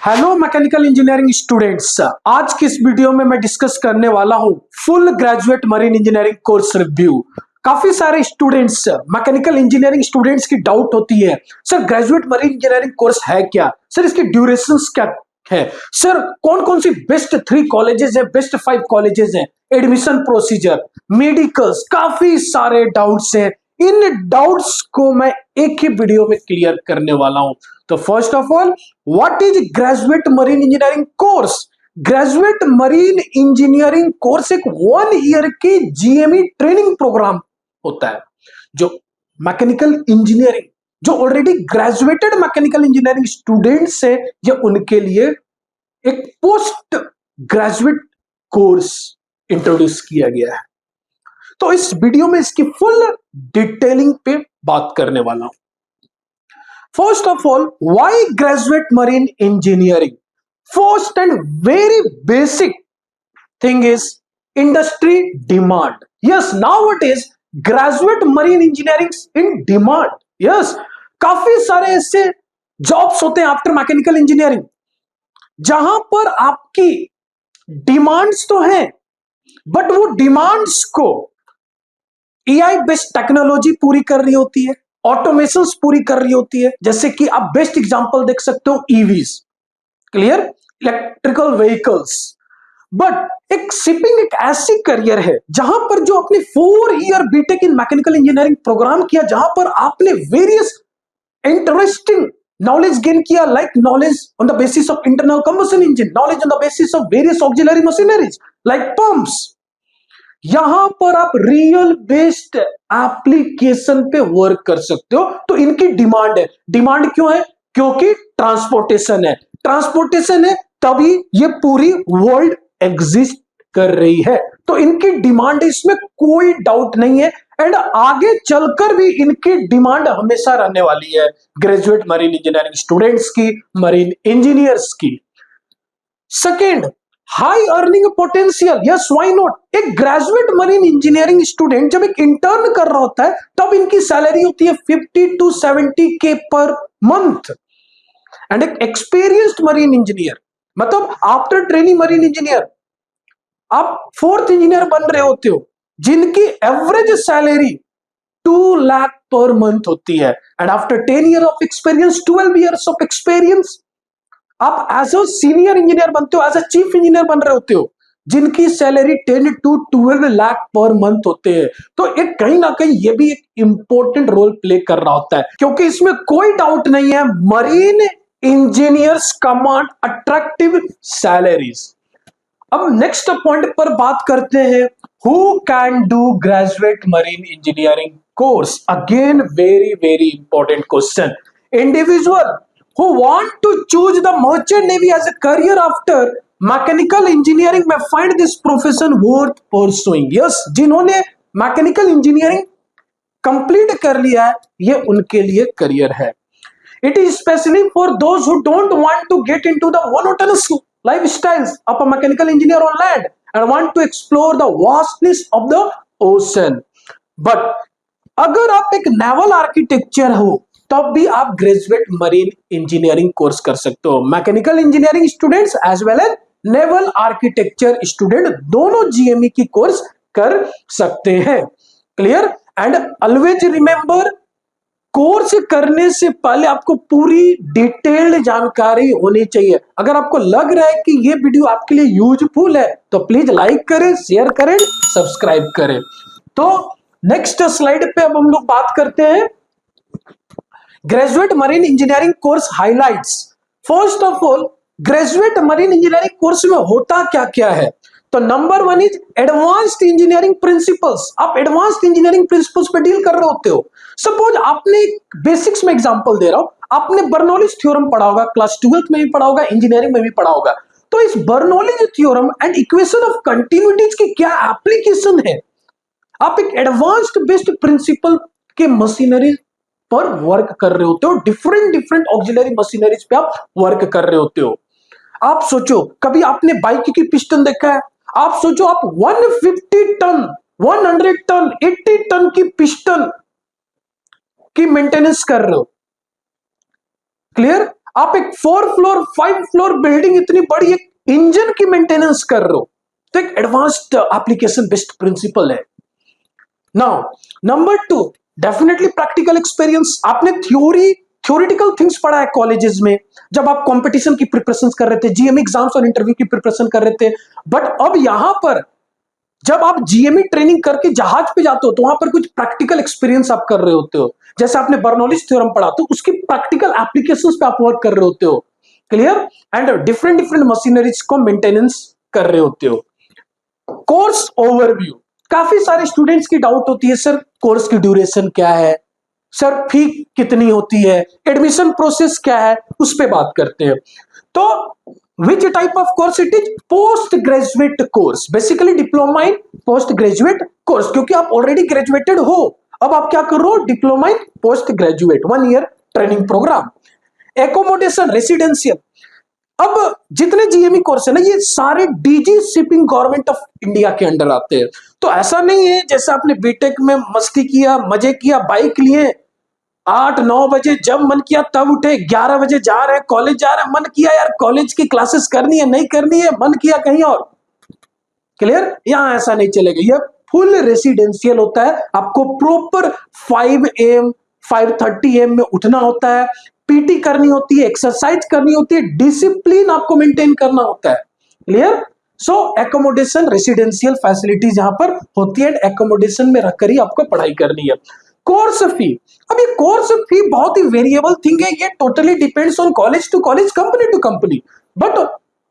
Hello mechanical engineering students, आज की इस वीडियो में मैं डिस्कस करने वाला हूं full graduate marine engineering course review. काफी सारे स्टूडेंट्स मैकेनिकल इंजीनियरिंग स्टूडेंट्स की डाउट होती है, sir graduate marine engineering course है क्या, सर इसकी ड्यूरेशंस क्या है, सर कौन कौन सी बेस्ट 3 कॉलेजेस है, बेस्ट 5 कॉलेजेस है, एडमिशन प्रोसीजर, मेडिकल्स, काफी सारे डाउट्स हैं। इन डाउट्स को मैं एक ही वीडियो में क्लियर करने वाला हूं। तो first of all, what is graduate marine engineering course? Graduate marine engineering course एक 1 ईयर की जीएमई ट्रेनिंग प्रोग्राम होता है जो मैकेनिकल इंजीनियरिंग, जो already graduated mechanical engineering students है, या उनके लिए एक पोस्ट ग्रेजुएट कोर्स इंट्रोड्यूस किया गया है। तो इस वीडियो में इसकी फुल डिटेलिंग पे बात करने वाला हूं। First of all, why graduate marine engineering? First and very basic thing is industry demand. Yes, now it is graduate marine engineering in demand. Yes, काफी सारे ऐसे जॉब्स होते हैं आफ्टर मैकेनिकल इंजीनियरिंग जहां पर आपकी डिमांड्स तो हैं, बट वो डिमांड्स को एआई बेस्ड टेक्नोलॉजी पूरी कर रही होती है, ऑटोमेशन पूरी कर रही होती है। जैसे कि आप बेस्ट एग्जांपल देख सकते हो EVs, clear, electrical vehicles. But एक शिपिंग एक ऐसी करियर है जहां पर जो अपने 4 year BTech in mechanical engineering program किया, जहां पर आपने वेरियस इंटरेस्टिंग नॉलेज गेन किया, like knowledge on the basis of internal combustion engine, knowledge on the basis of various auxiliary machineries like pumps. यहां पर आप रियल बेस्ड एप्लीकेशन पे work कर सकते हो। तो इनकी डिमांड है। डिमांड क्यों है? क्योंकि ट्रांसपोर्टेशन है। ट्रांसपोर्टेशन है तभी ये पूरी वर्ल्ड एग्जिस्ट कर रही है। तो इनकी डिमांड, इसमें कोई डाउट नहीं है, एंड आगे चलकर भी इनकी डिमांड हमेशा रहने वाली है, ग्रेजुएट मरीन इंजीनियरिंग स्टूडेंट्स की, मरीन इंजीनियर्स की। Second, high earning potential. Yes, why not? एक ग्रेजुएट मरीन इंजीनियरिंग स्टूडेंट जब एक इंटर्न कर रहा होता है तब इनकी सैलरी होती है 50 to 70K per month, and एक एक्सपीरियंस्ड मरीन इंजीनियर, मतलब आफ्टर ट्रेनिंग मरीन इंजीनियर आप 4th इंजीनियर बन रहे होते हो, जिनकी average salary 2 lakh per month होती है, and after 10 year of experience, 12 years of experience, आप एज अ सीनियर इंजीनियर बनते हो, एज अ चीफ इंजीनियर बन रहे होते हो, जिनकी salary 10 to 12 lakh per month होते हैं। तो एक कहीं ना कहीं ये भी एक इंपॉर्टेंट रोल प्ले कर रहा होता है, क्योंकि इसमें कोई डाउट नहीं है, marine engineers command attractive salaries. अब नेक्स्ट पॉइंट पर बात करते हैं, who can do graduate marine engineering course? Again very very important question. Individual who want to choose the merchant navy as a career after mechanical engineering may find this profession worth pursuing. Yes, जिन्होंने mechanical engineering complete कर लिया है, ये उनके लिए career है। It is especially for those who don't want to get into the monotonous lifestyles of a mechanical engineer on land and want to explore the vastness of the ocean. But अगर आप एक naval architecture हो तब भी आप graduate marine engineering course कर सकते हो। Mechanical engineering students as well as naval architecture student दोनों जीएमई की कोर्स कर सकते हैं, clear. And always remember, course करने से पहले आपको पूरी डिटेल्ड जानकारी होनी चाहिए। अगर आपको लग रहा है कि ये वीडियो आपके लिए यूजफुल है तो प्लीज लाइक करें, शेयर करें, सब्सक्राइब करें। तो नेक्स्ट स्लाइड पे अब हम लोग बात करते हैं graduate marine engineering course highlights. First of all, graduate marine engineering course में होता क्या क्या है? तो number 1 is advanced engineering principles. आप एडवांस्ड इंजीनियरिंग प्रिंसिपल्स पे डील कर रहे होते हो। सपोज आपने बेसिक्स में एग्जांपल दे रहा हूं, आपने बर्नौलीज थ्योरम पढ़ा होगा, क्लास 12th में भी पढ़ा होगा, इंजीनियरिंग में भी पढ़ा होगा। तो इस Bernoulli's theorem and equation of continuities की क्या एप्लीकेशन है? आप एक एडवांस्ड बेस्ड प्रिंसिपल के मशीनरी पर वर्क कर रहे होते हो, डिफरेंट ऑक्सिलरी मशीनरीज पे आप वर्क कर रहे होते हो। आप सोचो, कभी आपने बाइक की पिस्टन देखा है? आप सोचो, आप 150 टन, 100 टन, 80 टन की पिस्टन की मेंटेनेंस कर रहे हो, क्लियर। आप एक 4 फ्लोर 5 फ्लोर बिल्डिंग, इतनी बड़ी एक इंजन की मेंटेनेंस कर रहे हो, तो एक एडवांस्ड एप्लीकेशन बेस्ड प्रिंसिपल है। Now number 2, definitely practical experience. आपने थ्योरेटिकल थिंग्स पढ़ा है कॉलेजेस में, जब आप कंपटीशन की प्रिपरेशन कर रहे थे, जीएमई एग्जाम्स और इंटरव्यू की प्रिपरेशन कर रहे थे। बट अब यहां पर जब आप जीएमई ट्रेनिंग करके जहाज पे जाते हो, तो वहां पर कुछ प्रैक्टिकल एक्सपीरियंस आप कर रहे होते हो। जैसे आपने बर्नौलीज थ्योरम पढ़ा, तो उसकी प्रैक्टिकल एप्लीकेशंस पे आप वर्क कर रहे होते हो। Clear? And different different machineries को मेंटेनेंस कर रहे होते हो। कोर्स ओवरव्यू, काफी सारे स्टूडेंट्स की डाउट होती है, सर कोर्स की ड्यूरेशन क्या है, सर फी कितनी होती है, एडमिशन प्रोसेस क्या है, उस पर बात करते हैं। तो which type of course it is? Post graduate course, basically diploma in post graduate course, क्योंकि आप ऑलरेडी ग्रेजुएटेड हो, अब आप क्या कर रहे हो? Diploma in post graduate 1 year training program. Accommodation residential, अब जितने जीएमई कोर्स है ना, ये सारे DG shipping government of India के अंडर आते हैं। तो ऐसा नहीं है जैसे आपने बीटेक में मस्ती किया, मजे किया, बाइक लिए, 8-9 बजे जब मन किया तब उठे, 11 बजे जा रहे हैं कॉलेज, जा रहे हैं, मन किया यार कॉलेज की क्लासेस करनी है, नहीं करनी है, मन किया कहीं और। क्लियर? यहां ऐसा नहीं चलेगा, यह फुल रेसिडेंशियल होता है। आपको प्रॉपर 5 AM 5:30 AM में उठना होता है, पीटी करनी होती है, एक्सरसाइज करनी होती है, डिसिप्लिन आपको मेंटेन करना होता है। क्लियर? सो एकोमोडेशन रेसिडेंशियल फैसिलिटीज यहां पर होती है, एकोमोडेशन में रखकर ही आपको पढ़ाई करनी है। कोर्स फी, अब ये कोर्स फी बहुत ही वेरिएबल थिंग है, ये totally depends on college to college, company to company. But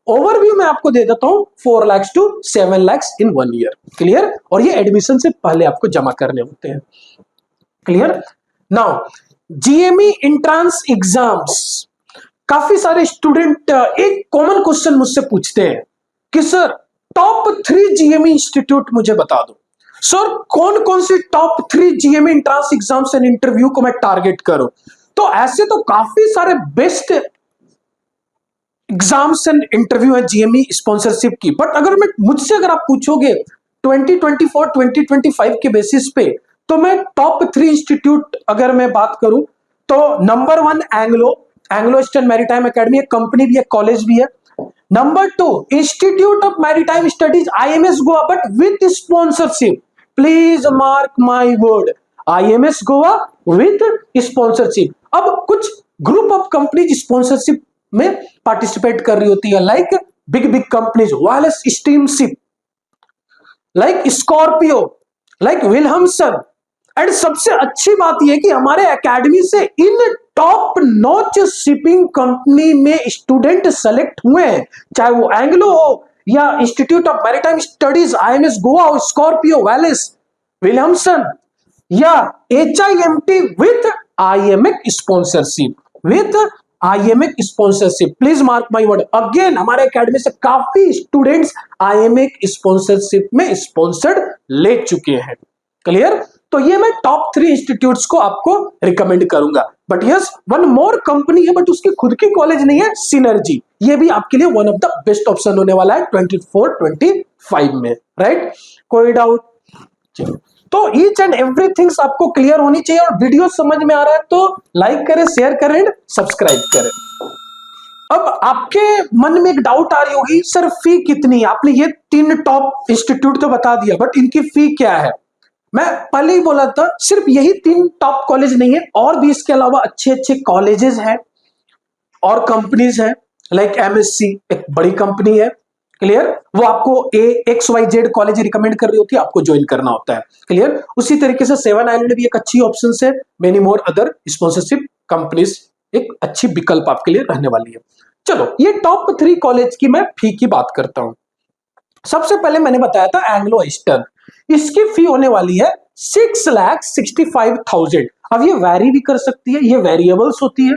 overview मैं आपको दे देता हूं, 4 lakhs to 7 lakhs in 1 year. Clear? और ये एडमिशन से पहले आपको जमा करने होते हैं। Clear? Now GME entrance exams, काफी सारे स्टूडेंट एक कॉमन क्वेश्चन मुझसे पूछते हैं कि सर टॉप 3 जीएमई इंस्टीट्यूट मुझे बता दो। सर कौन कौन सी top 3 GME entrance exams and interview को मैं टारगेट करूं? तो ऐसे तो काफी सारे बेस्ट एग्जाम्स एंड इंटरव्यू है जीएमई स्पॉन्सरशिप की, बट अगर मुझसे अगर आप पूछोगे 2024-2025 के बेसिस पे, तो मैं टॉप 3 इंस्टीट्यूट अगर मैं बात करूं, तो number 1 Anglo Eastern Maritime Academy, एक कंपनी भी है, कॉलेज भी है। Number 2 Institute of Maritime Studies IMS Goa, but with sponsorship. Please mark my word, IMS Goa with sponsorship. अब कुछ ग्रुप ऑफ कंपनीज स्पॉन्सरशिप में पार्टिसिपेट कर रही होती है, like big companies, wireless steamship, like Scorpio, like Wilhelmsen. And सबसे अच्छी बात यह कि हमारे एकेडमी से इन टॉप नॉच शिपिंग कंपनी में स्टूडेंट सेलेक्ट हुए हैं, चाहे वो एंग्लो हो या Institute of Maritime Studies IMS Goa हो, स्कॉर्पियो, वायरलेस, विलियमसन या HIMT with IMEC sponsorship, with IMEC sponsorship. Please mark my word, again हमारे एकेडमी से काफी स्टूडेंट्स आईएमएक स्पॉन्सरशिप में स्पॉन्सर्ड ले चुके हैं। क्लियर? तो ये मैं टॉप 3 इंस्टीट्यूट्स को आपको रिकमेंड करूंगा। But yes, one more company है, बट उसकी खुद की कॉलेज नहीं है, सिनर्जी। ये भी आपके लिए one of the best option होने वाला है 24-25 में। राइट? कोई डाउट? तो ईच एंड एवरीथिंग आपको क्लियर होनी चाहिए, और वीडियो समझ में आ रहा है तो लाइक करें, शेयर करें एंड सब्सक्राइब करें। अब आपके मन में एक डाउट आ रही होगी, सर फी कितनी है? आपने ये 3 टॉप इंस्टीट्यूट तो बता दिया, बट इनकी फी क्या है? मैं पहले ही बोला था, सिर्फ यही 3 टॉप कॉलेज नहीं है, और भी इसके अलावा अच्छे अच्छे कॉलेजेस हैं और कंपनीज हैं, लाइक MSC एक बड़ी कंपनी है। क्लियर? वो आपको XYZ कॉलेज रिकमेंड कर रही होती है, आपको ज्वाइन करना होता है। क्लियर? उसी तरीके से 7 आइलैंड भी एक अच्छी ऑप्शन है, many more other sponsorship companies एक अच्छी विकल्प आपके लिए रहने वाली है। चलो, ये टॉप 3 कॉलेज की मैं फी की बात करता हूं। सबसे पहले मैंने बताया था एंग्लो ईस्टर्न, इसकी फी होने वाली है 6,65,000। अब ये वैरी भी कर सकती है, ये वेरिएबल्स होती है,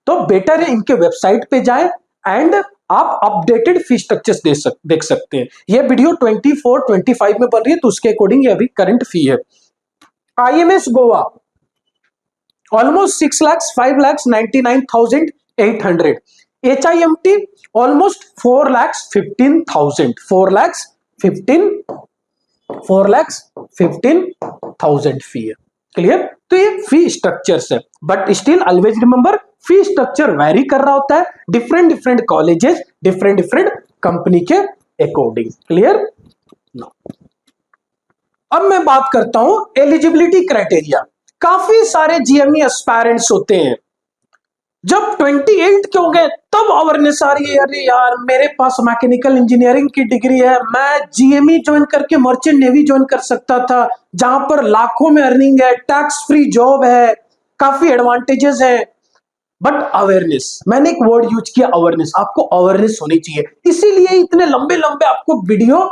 तो बेटर है इनके वेबसाइट पे जाएं एंड आप अपडेटेड फी स्ट्रक्चर्स देख सकते हैं। ये वीडियो 24-25 में बन रही है, तो उसके अकॉर्डिंग ये अभी करंट फी है। IMS Goa almost 6 lakhs 5,99,800। HIMT almost 4,15,000 4,15,000 फी है। क्लियर? तो ये फी स्ट्रक्चर्स है, but still always remember fee structure very कर रहा होता है different different colleges, different different company के अकॉर्डिंग। क्लियर? अब मैं बात करता हूं एलिजिबिलिटी क्राइटेरिया। काफी सारे जीएमई एस्पायरेंट्स होते हैं, जब 28 के हो गए तब अवेयरनेस आ रही है, अरे यार मेरे पास मैकेनिकल इंजीनियरिंग की डिग्री है, मैं जीएमई ज्वाइन करके मर्चेंट नेवी ज्वाइन कर सकता था, जहां पर लाखों में अर्निंग है, टैक्स फ्री जॉब है, काफी एडवांटेजेस है। बट अवेयरनेस, मैंने एक वर्ड यूज किया अवेयरनेस, आपको अवेयरनेस होनी चाहिए, इसीलिए इतने लंबे लंबे आपको वीडियो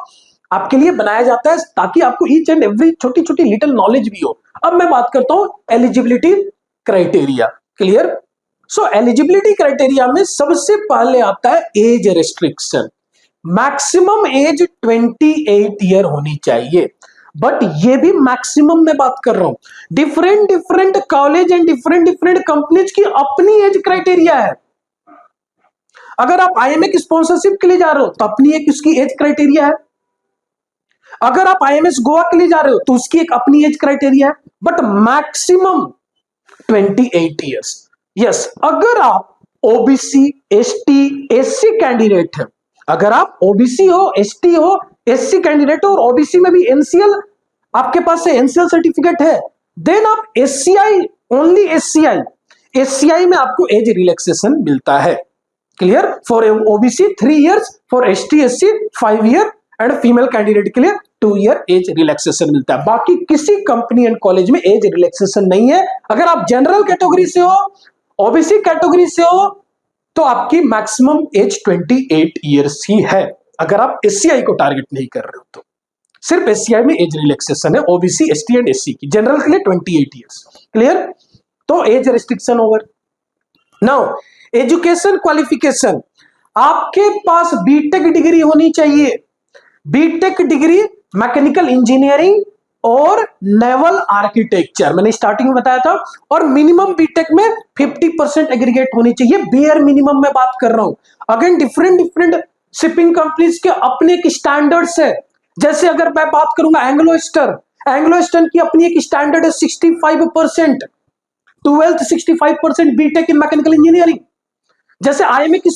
आपके लिए बनाया जाता है, ताकि आपको ईच एंड एवरी छोटी छोटी लिटिल नॉलेज भी हो। अब मैं बात करता हूं eligibility criteria. Clear? So eligibility criteria में सबसे पहले आता है age restriction. Maximum age 28 year होनी चाहिए, बट ये भी मैक्सिमम में बात कर रहा हूं। Different different college and different different companies की अपनी एज क्राइटेरिया है। अगर आप आईएमए की स्पॉन्सरशिप के लिए जा रहे हो तो अपनी एक उसकी एज क्राइटेरिया है, अगर आप आईएमएस गोवा के लिए जा रहे हो तो उसकी एक अपनी एज क्राइटेरिया है, बट मैक्सिमम 28 ईयर्स। यस, अगर आप ओबीसी, एसटी, एससी कैंडिडेट है, अगर आप ओबीसी हो, एसटी हो, एससी कैंडिडेट हो और ओबीसी में भी एनसीएल आपके पास है, एनसीएल सर्टिफिकेट है, देन आप एससीआई, ओनली एससीआई, एससीआई में आपको एज रिलैक्सेशन मिलता है। Clear? For OBC 3 years, for ST SC 5 year and female candidate के लिए 2 ईयर एज रिलैक्सेशन मिलता है। बाकी किसी कंपनी एंड कॉलेज में एज रिलैक्सेशन नहीं है। अगर आप जनरल कैटेगरी से हो, ओबीसी कैटेगरी से हो, तो आपकी मैक्सिमम एज 28 इयर्स ही है। अगर आप एससीआई को टारगेट नहीं कर रहे हो तो सिर्फ एससीआई में एज रिलैक्सेशन है, ओबीसी, एसटी एंड एससी की। जनरल के लिए 28 इयर्स। क्लियर? तो age restriction over. Now education qualification, आपके पास बीटेक डिग्री होनी चाहिए। बीटेक डिग्री मैकेनिकल इंजीनियरिंग और नेवल आर्किटेक्चर, मैंने स्टार्टिंग में बताया था, और मिनिमम बीटेक में 50% एग्रीगेट होनी चाहिए, बेयर मिनिमम में बात कर रहा हूं। Again different different shipping companies के अपने एक स्टैंडर्ड्स है। जैसे अगर मैं बात करूंगा एंग्लो ईस्टर्न की अपनी एक स्टैंडर्ड है 65%, 12th 65% BTech in mechanical engineering. जैसे आईएमए की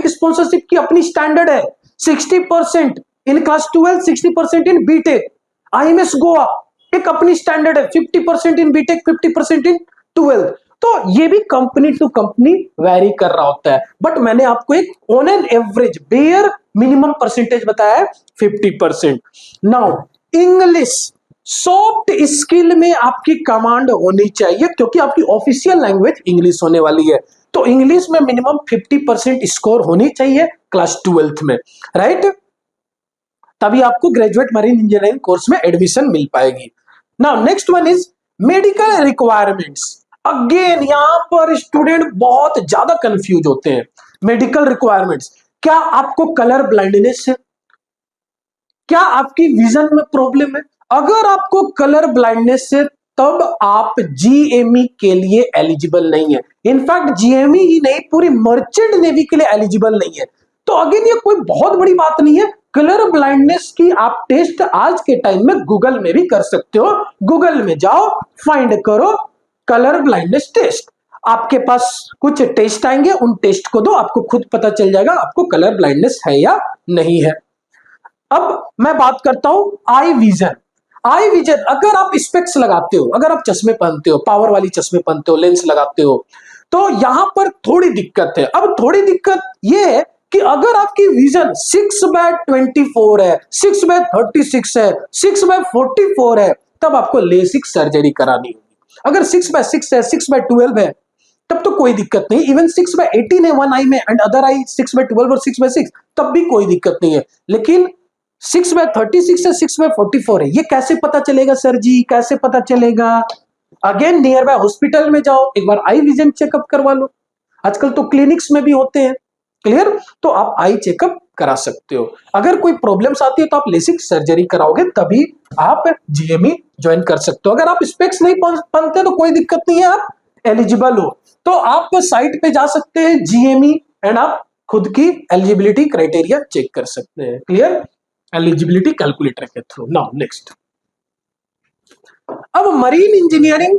स्पॉन्सरशिप की अपनी स्टैंडर्ड है 60% in class 12, 60% in BTech. IMS Goa एक अपनी स्टैंडर्ड है 50% इन बीटेक, 50% इन 12। तो ये भी कंपनी टू कंपनी वेरी कर रहा होता है, बट मैंने आपको एक on an average bare minimum percentage बताया है 50%। नाउ इंग्लिश सॉफ्ट स्किल में आपकी कमांड होनी चाहिए, क्योंकि आपकी ऑफिशियल लैंग्वेज इंग्लिश होने वाली है, तो इंग्लिश में मिनिमम 50% स्कोर होनी चाहिए क्लास 12th में, राइट? तभी आपको ग्रेजुएट मरीन इंजीनियरिंग कोर्स में एडमिशन मिल पाएगी। Now next one is medical requirements. Again यहां पर स्टूडेंट बहुत ज्यादा कंफ्यूज होते हैं। मेडिकल रिक्वायरमेंट्स, क्या आपको कलर ब्लाइंडनेस है? क्या आपकी विजन में प्रॉब्लम है? अगर आपको कलर ब्लाइंडनेस है तब आप जीएमई के लिए एलिजिबल नहीं है। इनफैक्ट जीएमई ही नहीं, पूरी मर्चेंट नेवी के लिए एलिजिबल नहीं है। तो अगेन ये कोई बहुत बड़ी बात नहीं है। कलर ब्लाइंडनेस की आप टेस्ट आज के टाइम में गूगल में भी कर सकते हो। गूगल में जाओ, फाइंड करो कलर ब्लाइंडनेस टेस्ट, आपके पास कुछ टेस्ट आएंगे, उन टेस्ट को दो, आपको खुद पता चल जाएगा आपको कलर ब्लाइंडनेस है या नहीं है। अब मैं बात करता हूं आई विजन। आई विजन, अगर आप स्पेक्स लगाते हो, अगर आप चश्मे पहनते हो, पावर वाली चश्मे पहनते हो, लेंस लगाते हो, तो यहां पर थोड़ी दिक्कत है। अब थोड़ी दिक्कत यह है कि अगर आपकी विजन 6/24 है, 6/36 है, 6/44 है, तब आपको लेसिक सर्जरी करानी होगी। अगर 6/6 है, 6/12 है, तब तो कोई दिक्कत नहीं। इवन 6/18 है वन आई में एंड अदर आई 6/12 और 6/6, तब भी कोई दिक्कत नहीं है। लेकिन 6/36 से 6/44 है, ये कैसे पता चलेगा सर जी, कैसे पता चलेगा? अगेन नियर बाय हॉस्पिटल में जाओ, एक बार आई विजन चेकअप करवा लो। आजकल तो क्लिनिक्स में भी होते हैं। क्लियर? तो आप आई चेकअप करा सकते हो। अगर कोई प्रॉब्लम्स आती है तो आप लेसिक सर्जरी कराओगे, तभी आप जीएमई ज्वाइन कर सकते हो। अगर आप स्पेक्स नहीं पहनते तो कोई दिक्कत नहीं है, आप एलिजिबल हो। तो आप साइट पे जा सकते हैं जीएमई एंड आप खुद की एलिजिबिलिटी क्राइटेरिया चेक कर सकते हैं। क्लियर? एलिजिबिलिटी कैलकुलेटर के थ्रू। नाउ नेक्स्ट, अब marine engineering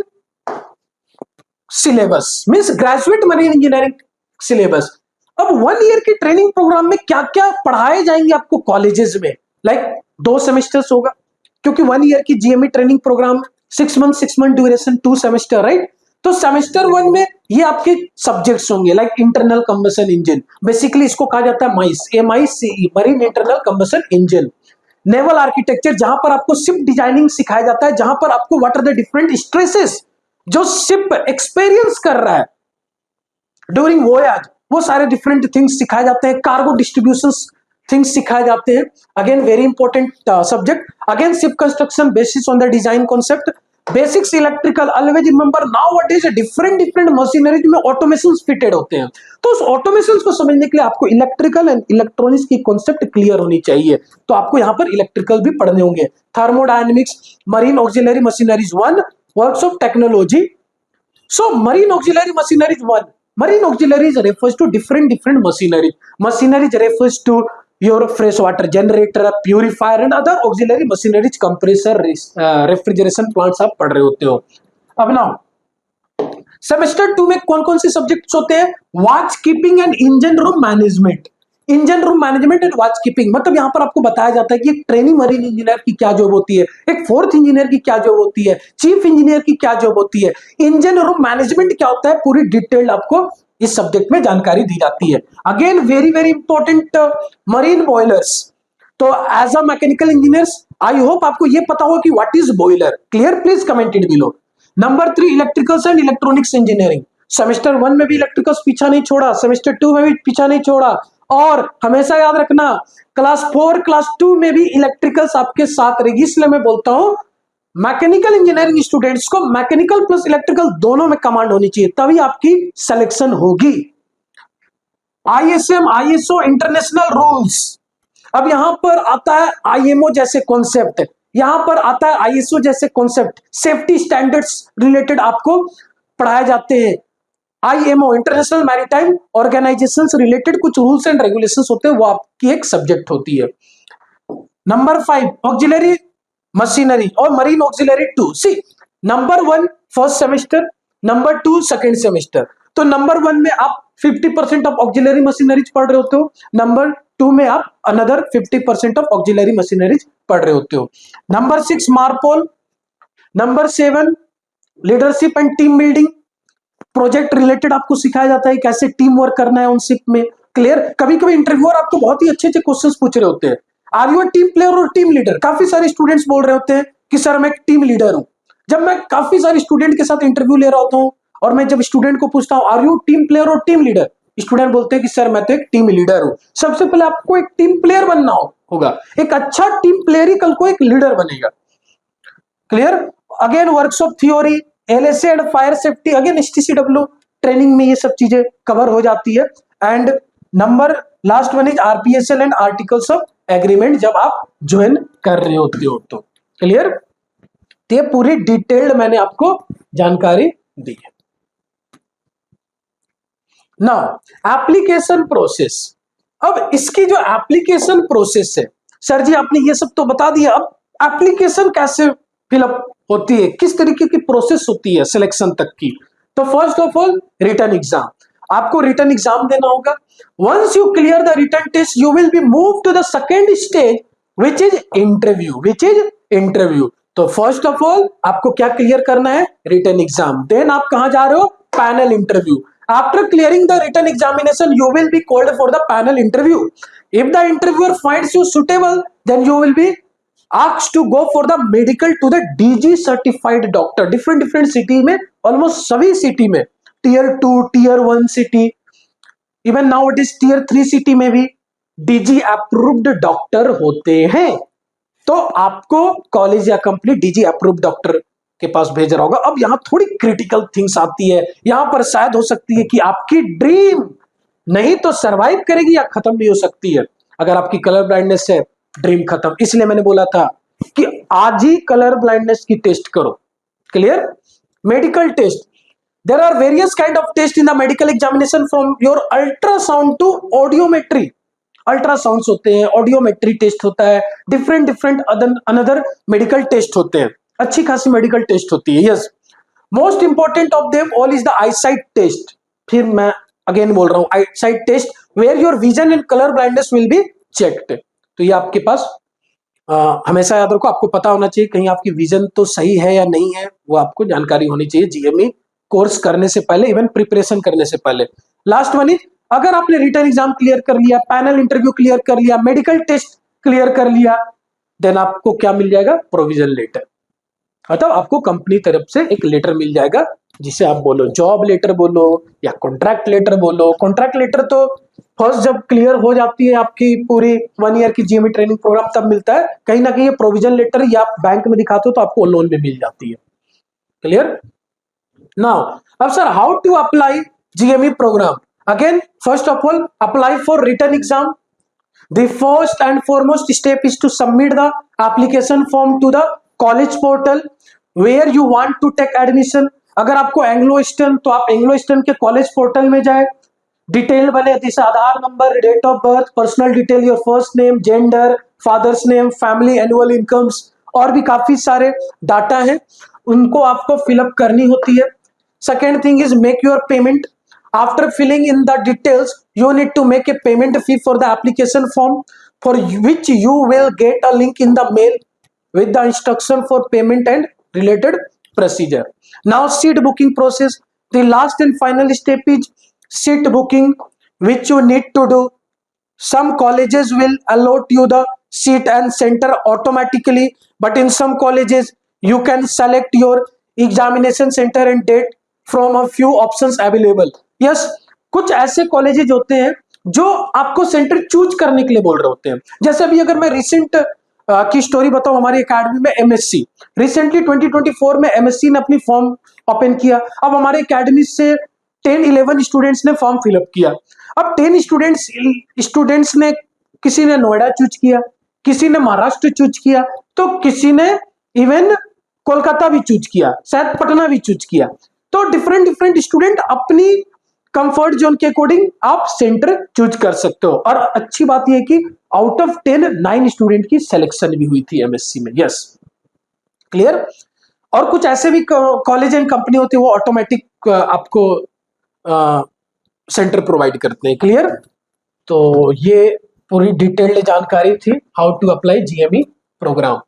syllabus means graduate marine engineering syllabus. अब 1 ईयर की ट्रेनिंग प्रोग्राम में क्या क्या पढ़ाए जाएंगे आपको कॉलेजेस में, लाइक 2 सेमेस्टर्स होगा, क्योंकि 1 ईयर की GME training program 6 month duration 2 semester, right. तो सेमेस्टर 1 में ये आपके सब्जेक्ट्स होंगे like internal combustion engine, basically इसको कहा जाता है MICE, MICE, marine internal combustion engine. Naval architecture, जहां पर आपको शिप डिजाइनिंग सिखाया जाता है, जहां पर आपको what are the different stresses जो शिप एक्सपीरियंस कर रहा है ड्यूरिंग वोयाज, वो सारे डिफरेंट थिंग्स सिखाए जाते हैं। कार्गो डिस्ट्रीब्यूशन थिंग्स सिखाए जाते हैं। Again very important subject. Again ship construction basis on the design concept, basics electrical, always remember now what is different different machineries में ऑटोमेशंस फिटेड होते हैं। तो उस ऑटोमेशंस को समझने के लिए आपको इलेक्ट्रिकल एंड इलेक्ट्रॉनिक्स की कॉन्सेप्ट क्लियर होनी चाहिए। तो आपको यहाँ पर इलेक्ट्रिकल भी पढ़ने होंगे। Thermodynamics, marine auxiliary machineries 1, works of technology. So marine auxiliary machinery is one. Marine auxiliaries refers to different machinery. Machinery refers to your freshwater generator, purifier and other auxiliary machinery, compressor, refrigeration plants आप पढ़ रहे होते हो। अब ना semester 2 में कौन कौन से सब्जेक्ट्स होते हैं? Watch keeping and engine room management. Engine room management and watch keeping, मतलब यहां पर आपको बताया जाता है कि एक ट्रेनिंग मरीन इंजीनियर की क्या जॉब होती है, एक फोर्थ इंजीनियर की क्या जॉब होती है, चीफ इंजीनियर की क्या जॉब होती है, इंजन रूम मैनेजमेंट क्या होता है, पूरी डिटेल आपको इस सब्जेक्ट में जानकारी दी जाती है। Again very very important, marine boilers. तो as a mechanical engineers I hope आपको ये पता हो कि what is boiler. Clear? Please comment it below. Number 3 electricals and electronics engineering. Semester 1 में भी इलेक्ट्रिकल्स पीछा नहीं छोड़ा, सेमेस्टर 2 में भी पीछा नहीं छोड़ा, और हमेशा याद रखना क्लास 4 क्लास 2 में भी इलेक्ट्रिकल्स आपके साथ रहेगी। इसलिए मैं बोलता हूं मैकेनिकल इंजीनियरिंग स्टूडेंट्स को मैकेनिकल प्लस इलेक्ट्रिकल दोनों में कमांड होनी चाहिए, तभी आपकी सिलेक्शन होगी। ISM ISO international rules. अब यहां पर आता है IMO जैसे कॉन्सेप्ट, यहां पर आता है ISO जैसे कॉन्सेप्ट, सेफ्टी स्टैंडर्ड्स रिलेटेड आपको पढ़ाए जाते हैं। IMO इंटरनेशनल मैरीटाइम ऑर्गेनाइजेशन से रिलेटेड कुछ रूल्स एंड रेगुलेशंस होते हैं, वो आपकी एक सब्जेक्ट होती है। नंबर 5 ऑक्सिलरी मशीनरी और marine auxiliary 2। See number 1 first semester, number 2 second semester. तो नंबर 1 में आप 50% ऑफ ऑक्सिलरी मशीनरीज पढ़ रहे होते हो, नंबर 2 में आप अनदर 50% ऑफ ऑक्सिलरी मशीनरीज पढ़ रहे होते हो। Number 6 MARPOL, number 7 leadership and team building, project related आपको सिखाया जाता है कैसे टीम वर्क करना है उन शिप में। क्लियर? कभी कभी इंटरव्यूअर आपको बहुत ही अच्छे अच्छे क्वेश्चंस पूछ रहे होते हैं, are you a team player और टीम लीडर। काफी सारे स्टूडेंट्स बोल रहे होते हैं कि सर मैं एक टीम लीडर हूं। जब मैं काफी सारे स्टूडेंट के साथ इंटरव्यू ले रहा होता हूं और मैं जब स्टूडेंट को पूछता हूं आर यू टीम प्लेयर और टीम लीडर, स्टूडेंट बोलते हैं कि सर मैं तो एक टीम लीडर हूं। सबसे पहले आपको एक टीम प्लेयर बनना होगा, एक अच्छा टीम प्लेयर ही कल को एक लीडर बनेगा। Clear? Again works of theory, LSA and fire safety, again STCW training में ये सब चीजें कवर हो जाती है। And number last one is RPSL and articles of agreement जब आप ज्वाइन कर रहे होते हो। तो क्लियर? ये पूरी डिटेल्ड मैंने आपको जानकारी दी है। Now application process. अब इसकी जो एप्लीकेशन प्रोसेस है, सर जी आपने ये सब तो बता दिया, अब एप्लीकेशन कैसे फिलअप होती है, किस तरीके की प्रोसेस होती है सिलेक्शन तक की। तो first of all written exam, आपको रिटन एग्जाम देना होगा। Once you clear the written test you will be move to the second stage which is interview. तो फर्स्ट ऑफ ऑल आपको क्या क्लियर करना है? Written exam. देन आप कहां जा रहे हो? Panel interview. After clearing the written examination, you will be called for the panel interview. If the interviewer finds you suitable, then you will be asked to go for the medical to the DG certified doctor. different city में, almost सभी city में, tier 2, tier 1 city, even now it is tier 3 city में भी DG approved doctor होते हैं। तो आपको college या कंपनी DG approved doctor के पास भेज रहा होगा। अब यहां थोड़ी क्रिटिकल थिंग्स आती है, यहां पर शायद हो सकती है कि आपकी ड्रीम नहीं तो सरवाइव करेगी या खत्म भी हो सकती है। अगर आपकी कलर ब्लाइंडनेस है, ड्रीम खत्म। इसलिए मैंने बोला था कि आज ही कलर ब्लाइंडनेस की टेस्ट करो। Clear? Medical test, there are various kind of test in the medical examination from your ultrasound to audiometry. Ultrasound होते हैं, ऑडियोमेट्री टेस्ट होता है, डिफरेंट अनदर मेडिकल टेस्ट होते हैं। अच्छी खासी मेडिकल टेस्ट होती है। Yes, most important of them all is the eyesight test. फिर मैं अगेन बोल रहा हूं, eyesight test where your vision and colour blindness will be checked. तो ये आपके पास हमेशा याद रखो, आपको पता होना चाहिए कहीं आपकी विजन तो सही है या नहीं है, वो आपको जानकारी होनी चाहिए जीएमई कोर्स करने से पहले, इवन प्रिपरेशन करने से पहले। लास्ट वन इज, अगर आपने रिटन एग्जाम क्लियर कर लिया, पैनल इंटरव्यू क्लियर कर लिया, मेडिकल टेस्ट क्लियर कर लिया, देन आपको क्या मिल जाएगा? Provision letter. मतलब आपको कंपनी तरफ से एक लेटर मिल जाएगा, जिसे आप बोलो जॉब लेटर बोलो या कॉन्ट्रैक्ट लेटर बोलो। कॉन्ट्रैक्ट लेटर तो फर्स्ट जब क्लियर हो जाती है आपकी पूरी 1 ईयर की जीएमई ट्रेनिंग प्रोग्राम, तब मिलता है। कहीं ना कहीं ये प्रोविजन लेटर या आप बैंक में दिखाते हो तो आपको लोन भी मिल जाती है। क्लियर? नाउ अब sir, how to apply GME program? Again, first of all, apply for written exam. The first and foremost step is to submit the application form to the college portal where you want to take admission. अगर आपको Anglo Eastern, तो आप Anglo Eastern के college portal में जाए, detail बने, जैसे Aadhaar number, date of birth, personal detail, your first name, gender, father's name, family, annual incomes, और भी काफी सारे डाटा हैं, उनको आपको फिलअप करनी होती है। Second thing is make your payment. After filling in the details, you need to make a payment fee for the application form, for which you will get a link in the mail with the instruction for payment and related procedure. Now, seat booking process. The last and final step is seat booking, which you need to do. Some colleges will allot you the seat and center automatically, but in some colleges you can select your examination center and date from a few options available. Yes, कुछ ऐसे colleges होते हैं जो आपको centre choose करने के लिए बोल रहे होते हैं। जैसे अभी अगर मैं रिसेंट की स्टोरी बताऊं, हमारी एकेडमी में एमएससी रिसेंटली 2024 में एमएससी ने अपनी फॉर्म ओपन किया। अब हमारे एकेडमी से 10-11 स्टूडेंट्स ने फॉर्म फिलअप किया। अब 10 स्टूडेंट्स ने, किसी ने नोएडा चूज किया, किसी ने महाराष्ट्र चूज किया, तो किसी ने इवन कोलकाता भी चूज किया, शायद पटना भी चूज किया। तो डिफरेंट स्टूडेंट अपनी कंफर्ट जोन के अकॉर्डिंग आप सेंटर चूज कर सकते हो। और अच्छी बात यह कि आउट ऑफ 10 9 स्टूडेंट की सिलेक्शन भी हुई थी एमएससी में। Yes, clear? और कुछ ऐसे भी कॉलेज एंड कंपनी होती है, वो ऑटोमेटिक आपको सेंटर प्रोवाइड करते हैं। क्लियर? तो ये पूरी डिटेल्ड जानकारी थी how to apply GME program.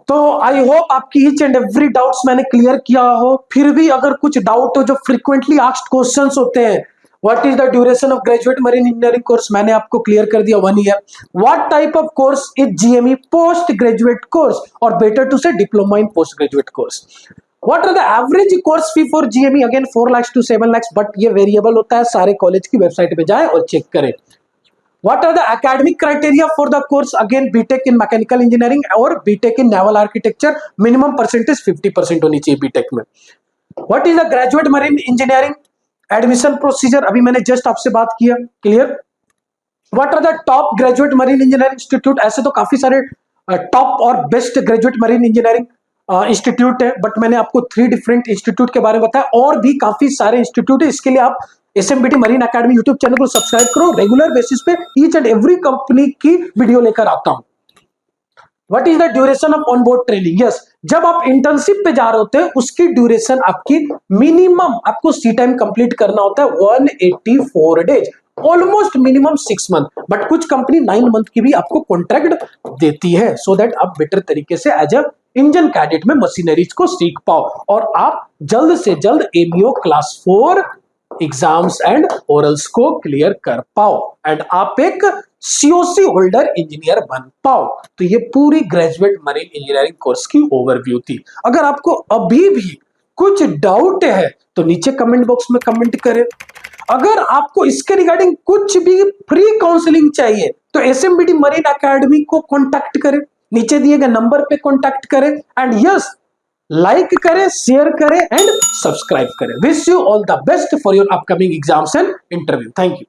तो आई होप आपकी ईच एंड एवरी डाउट्स मैंने क्लियर किया हो। फिर भी अगर कुछ डाउट हो, जो फ्रीक्वेंटली आस्क्ड क्वेश्चंस होते हैं, what is the duration of graduate marine engineering course, मैंने आपको क्लियर कर दिया 1 year. What type of course is GME post graduate course, और better to say diploma in post graduate course. What are the average course fee for GME? Again 4 lakh to 7 lakh, but ये variable होता है। सारे college की website पे जाए और check करें। What are the academic criteria for the course? Again, BTech in mechanical engineering और BTech in naval architecture, minimum percentage 50% होनी चाहिए BTech में। What is the graduate marine engineering admission procedure? अभी मैंने just आपसे बात किया। Clear? What are the top graduate marine engineering institute? ऐसे तो काफी सारे top और best graduate marine engineering institute है, बट मैंने आपको 3 डिफरेंट इंस्टीट्यूट के बारे में बताया। और भी काफी सारे इंस्टीट्यूट है, इसके लिए आप SMBT marine academy YouTube channel को सब्सक्राइब करो। रेगुलर बेसिस पे ईच एंड एवरी कंपनी की वीडियो लेकर आता हूं। What is the duration of on board training? Yes, जब आप इंटर्नशिप पे जा रहे होते हैं, उसकी ड्यूरेशन आपकी मिनिमम, आपको सी टाइम कंप्लीट करना होता है 184 days, almost minimum 6 month. But कुछ कंपनी 9 मंथ की भी आपको कॉन्ट्रैक्ट देती है, सो दैट आप बेटर तरीके से एज अ इंजन कैडेट में मशीनरीज को सीख पाओ और आप जल्द से जल्द MEO class 4 exams and orals को क्लियर कर पाओ, एंड आप एक सीओसी होल्डर इंजीनियर बन पाओ। तो ये पूरी ग्रेजुएट मरीन इंजीनियरिंग कोर्स की ओवरव्यू थी। अगर आपको अभी भी कुछ डाउट है तो नीचे कमेंट बॉक्स में कमेंट करें। अगर आपको इसके रिगार्डिंग कुछ भी फ्री काउंसलिंग चाहिए तो एसएमबीटी मरीन एकेडमी को कांटेक्ट करें, नीचे दिए गए नंबर पे कांटेक्ट करें, एंड यस, लाइक करें, शेयर करें एंड सब्सक्राइब करें। Wish you all the best for your upcoming exams and interview. Thank you.